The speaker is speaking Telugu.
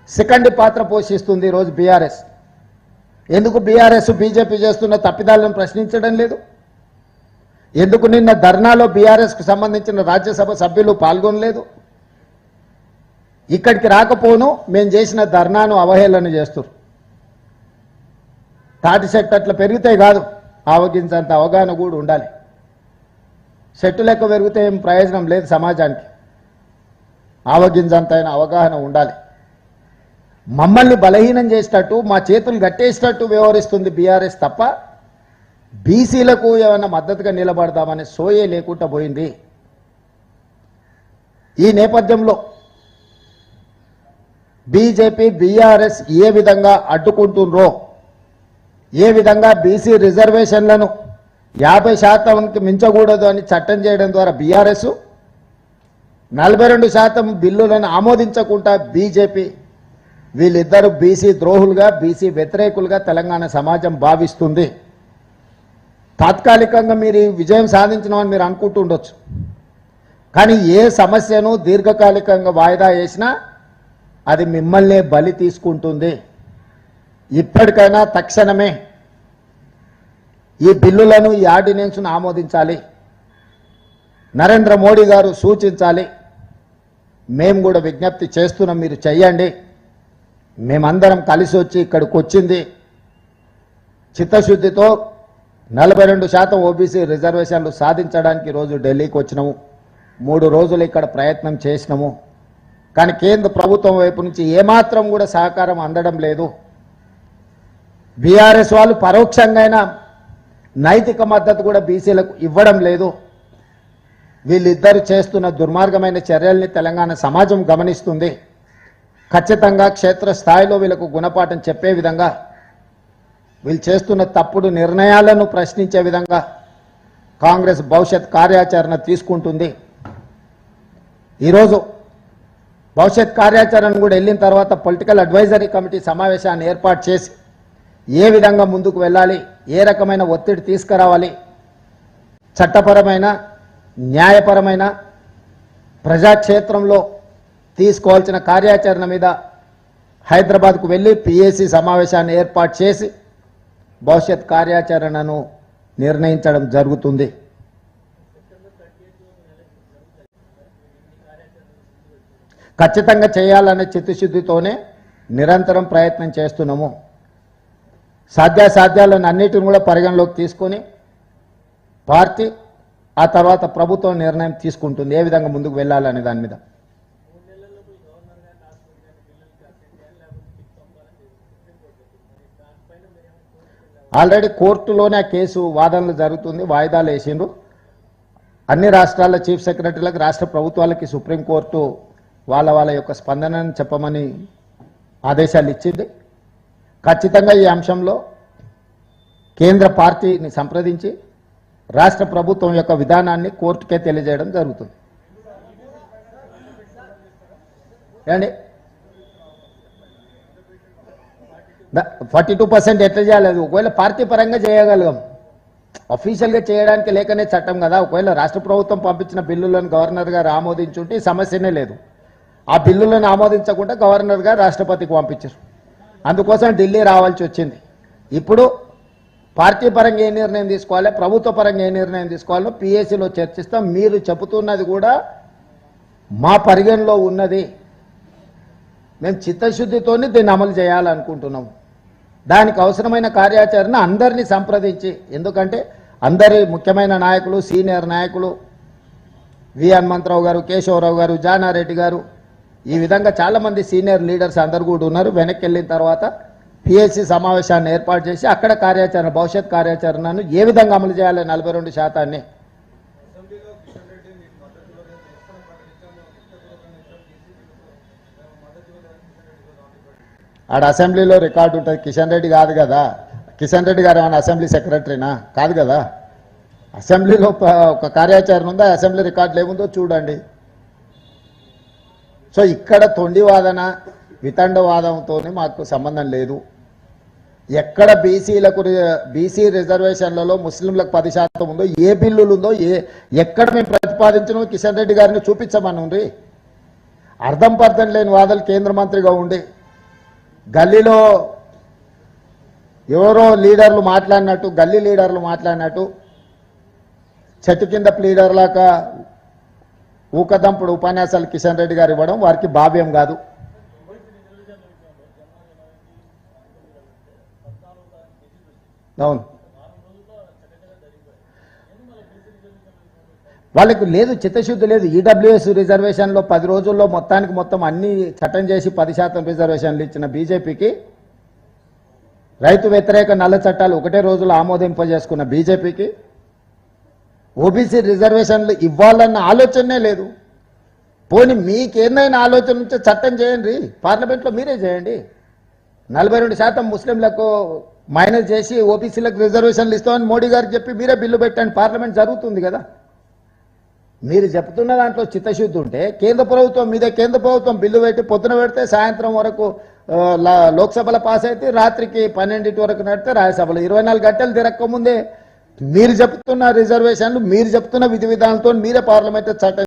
సెకండ్ పాత్ర పోషిస్తుంది ఈరోజు బీఆర్ఎస్. ఎందుకు బీఆర్ఎస్ బీజేపీ చేస్తున్న తప్పిదాలను ప్రశ్నించడం లేదు? ఎందుకు నిన్న ధర్నాలో బీఆర్ఎస్కు సంబంధించిన రాజ్యసభ సభ్యులు పాల్గొనలేదు? ఇక్కడికి రాకపోను మేము చేసిన ధర్నాను అవహేళన చేస్తారు. తాటి చెట్టు అట్లా పెరిగితే కాదు, ఆవగించంత అవగాహన కూడా ఉండాలి. చెట్టు లెక్క పెరిగితే ఏం ప్రయోజనం లేదు సమాజానికి. ఆవగించంత అయిన అవగాహన ఉండాలి. మమ్మల్ని బలహీనం చేసేటట్టు, మా చేతులు గట్టేసేటట్టు వ్యవహరిస్తుంది బీఆర్ఎస్ తప్ప బీసీలకు ఏమైనా మద్దతుగా నిలబడదామనే సోయే లేకుండా పోయింది. ఈ నేపథ్యంలో బీజేపీ బీఆర్ఎస్ ఏ విధంగా అడ్డుకుంటుండ్రో, ఏ విధంగా బీసీ రిజర్వేషన్లను 50% మించకూడదు అని చట్టం చేయడం ద్వారా బీఆర్ఎస్, 42% బిల్లులను ఆమోదించకుండా బీజేపీ, వీళ్ళిద్దరూ బీసీ ద్రోహులుగా, బీసీ వ్యతిరేకులుగా తెలంగాణ సమాజం భావిస్తుంది. తాత్కాలికంగా మీరు విజయం సాధించినామని మీరు అనుకుంటుండొచ్చు, కానీ ఏ సమస్యను దీర్ఘకాలికంగా వాయిదా వేసినా అది మిమ్మల్నే బలి తీసుకుంటుంది. ఇప్పటికైనా తక్షణమే ఈ బిల్లులను, ఈ ఆర్డినెన్స్ను ఆమోదించాలి. నరేంద్ర మోడీ గారు సూచించాలి. మేము కూడా విజ్ఞప్తి చేస్తున్నాం, మీరు చెయ్యండి. మేమందరం కలిసి వచ్చి ఇక్కడికి వచ్చింది చిత్తశుద్ధితో 42% ఓబీసీ రిజర్వేషన్లు సాధించడానికి ఈరోజు ఢిల్లీకి వచ్చినాము. 3 రోజులు ఇక్కడ ప్రయత్నం చేసినాము. కానీ కేంద్ర ప్రభుత్వం వైపు నుంచి ఏమాత్రం కూడా సహకారం అందడం లేదు. బీఆర్ఎస్ వాళ్ళు పరోక్షంగా నైతిక మద్దతు కూడా బీసీలకు ఇవ్వడం లేదు. వీళ్ళిద్దరు చేస్తున్న దుర్మార్గమైన చర్యల్ని తెలంగాణ సమాజం గమనిస్తుంది. ఖచ్చితంగా క్షేత్రస్థాయిలో వీళ్ళకు గుణపాఠం చెప్పే విధంగా, వీళ్ళు చేస్తున్న తప్పుడు నిర్ణయాలను ప్రశ్నించే విధంగా కాంగ్రెస్ భవిష్యత్ కార్యాచరణ తీసుకుంటుంది. ఈరోజు భవిష్యత్ కార్యాచరణ కూడా వెళ్ళిన తర్వాత పొలిటికల్ అడ్వైజరీ కమిటీ సమావేశాన్ని ఏర్పాటు చేసి ఏ విధంగా ముందుకు వెళ్ళాలి, ఏ రకమైన ఒత్తిడి తీసుకురావాలి, చట్టపరమైన, న్యాయపరమైన, ప్రజాక్షేత్రంలో తీసుకోవాల్సిన కార్యాచరణ మీద హైదరాబాద్కు వెళ్ళి పిఏసీ సమావేశాన్ని ఏర్పాటు చేసి భవిష్యత్ కార్యాచరణను నిర్ణయించడం జరుగుతుంది. ఖచ్చితంగా చేయాలనే చిత్తశుద్ధితోనే నిరంతరం ప్రయత్నం చేస్తున్నాము. సాధ్యాసాధ్యాలను అన్నిటిని కూడా పరిగణలోకి తీసుకొని పార్టీ ఆ తర్వాత ప్రభుత్వం నిర్ణయం తీసుకుంటుంది ఏ విధంగా ముందుకు వెళ్ళాలనే దాని మీద. ఆల్రెడీ కోర్టులోనే ఆ కేసు వాదనలు జరుగుతుంది, వాయిదాలు వేసిండ్రు. అన్ని రాష్ట్రాల చీఫ్ సెక్రటరీలకు, రాష్ట్ర ప్రభుత్వాలకి సుప్రీంకోర్టు వాళ్ళ యొక్క స్పందనను చెప్పమని ఆదేశాలు ఇచ్చింది. ఖచ్చితంగా ఈ అంశంలో కేంద్ర పార్టీని సంప్రదించి రాష్ట్ర ప్రభుత్వం యొక్క విధానాన్ని కోర్టుకే తెలియజేయడం జరుగుతుంది. ఏమండి 42% ఎట్లా చేయాలి? ఒకవేళ పార్టీ పరంగా చేయగలం, అఫీషియల్గా చేయడానికి లేకనే చట్టం కదా. ఒకవేళ రాష్ట్ర ప్రభుత్వం పంపించిన బిల్లులను గవర్నర్ గారు ఆమోదించుంటే సమస్యనే లేదు. ఆ బిల్లులను ఆమోదించకుండా గవర్నర్ గారు రాష్ట్రపతికి పంపించారు. అందుకోసం ఢిల్లీ రావాల్సి వచ్చింది. ఇప్పుడు పార్టీ పరంగా ఏ నిర్ణయం తీసుకోవాలి, ప్రభుత్వ పరంగా ఏ నిర్ణయం తీసుకోవాలో పిఏసీలో చర్చిస్తాం. మీరు చెబుతున్నది కూడా మా పరిగణలో ఉన్నది. మేము చిత్తశుద్ధితోనే దీన్ని అమలు చేయాలనుకుంటున్నాము. దానికి అవసరమైన కార్యాచరణ అందరినీ సంప్రదించి, ఎందుకంటే అందరి ముఖ్యమైన నాయకులు, సీనియర్ నాయకులు వి హనుమంతరావు గారు, కేశవరావు గారు, జానారెడ్డి గారు, ఈ విధంగా చాలామంది సీనియర్ లీడర్స్ అందరు కూడా ఉన్నారు. వెనక్కి వెళ్ళిన తర్వాత పిఎస్సి సమావేశాన్ని ఏర్పాటు చేసి అక్కడ కార్యాచరణ, భవిష్యత్ కార్యాచరణను ఏ విధంగా అమలు చేయాలి 42%. ఆడ అసెంబ్లీలో రికార్డు ఉంటుంది. కిషన్ రెడ్డి కాదు కదా, కిషన్ రెడ్డి గారు ఏమైనా అసెంబ్లీ సెక్రటరీనా? కాదు కదా. అసెంబ్లీలో ఒక కార్యాచరణ ఉందా, అసెంబ్లీ రికార్డులు ఏముందో చూడండి. సో ఇక్కడ తొండివాదన, వితండవాదంతో మాకు సంబంధం లేదు. ఎక్కడ బీసీ రిజర్వేషన్లలో ముస్లింలకు 10% ఉందో, ఏ బిల్లులు ఉందో, ఎక్కడ మేము ప్రతిపాదించినో కిషన్ రెడ్డి గారిని చూపించమని. అర్థం పర్థం లేని వాదలు కేంద్ర మంత్రిగా ఉండి గల్లీలో ఎవరో లీడర్లు మాట్లాడినట్టు, గల్లీ లీడర్లు మాట్లాడినట్టు చెట్టు కింద లీడర్ లాగా ఊకదంపుడు ఉపన్యాసాలు కిషన్ రెడ్డి గారు ఇవ్వడం వారికి భావ్యం కాదు. అవును, వాళ్ళకు లేదు, చిత్తశుద్ధి లేదు. ఈడబ్ల్యూఎస్ రిజర్వేషన్లో 10 రోజుల్లో మొత్తానికి మొత్తం అన్ని చట్టం చేసి 10% రిజర్వేషన్లు ఇచ్చిన బీజేపీకి, రైతు వ్యతిరేక నల్ల చట్టాలు ఒకటే రోజులో ఆమోదింపజేసుకున్న బీజేపీకి ఓబీసీ రిజర్వేషన్లు ఇవ్వాలన్న ఆలోచనే లేదు. పోనీ మీకేందైనా ఆలోచన ఉంటే చట్టం చేయండి, పార్లమెంట్లో మీరే చేయండి. 42% ముస్లింలకు మైనస్ చేసి ఓబీసీలకు రిజర్వేషన్లు ఇస్తామని మోడీ గారికి చెప్పి మీరే బిల్లు పెట్టండి, పార్లమెంట్ జరుగుతుంది కదా. మీరు చెప్తున్న దాంట్లో చిత్తశుద్ధి ఉంటే కేంద్ర ప్రభుత్వం మీదే, కేంద్ర ప్రభుత్వం బిల్లు పెట్టి పొద్దున పెడితే సాయంత్రం వరకు లోక్సభలో పాస్ అయితే రాత్రికి 12 వరకు నడితే రాజ్యసభలో 24 గంటలు తిరగకముందే మీరు చెప్తున్న రిజర్వేషన్లు, మీరు చెప్తున్న విధి విధానంతో మీరే పార్లమెంట్ చట్టం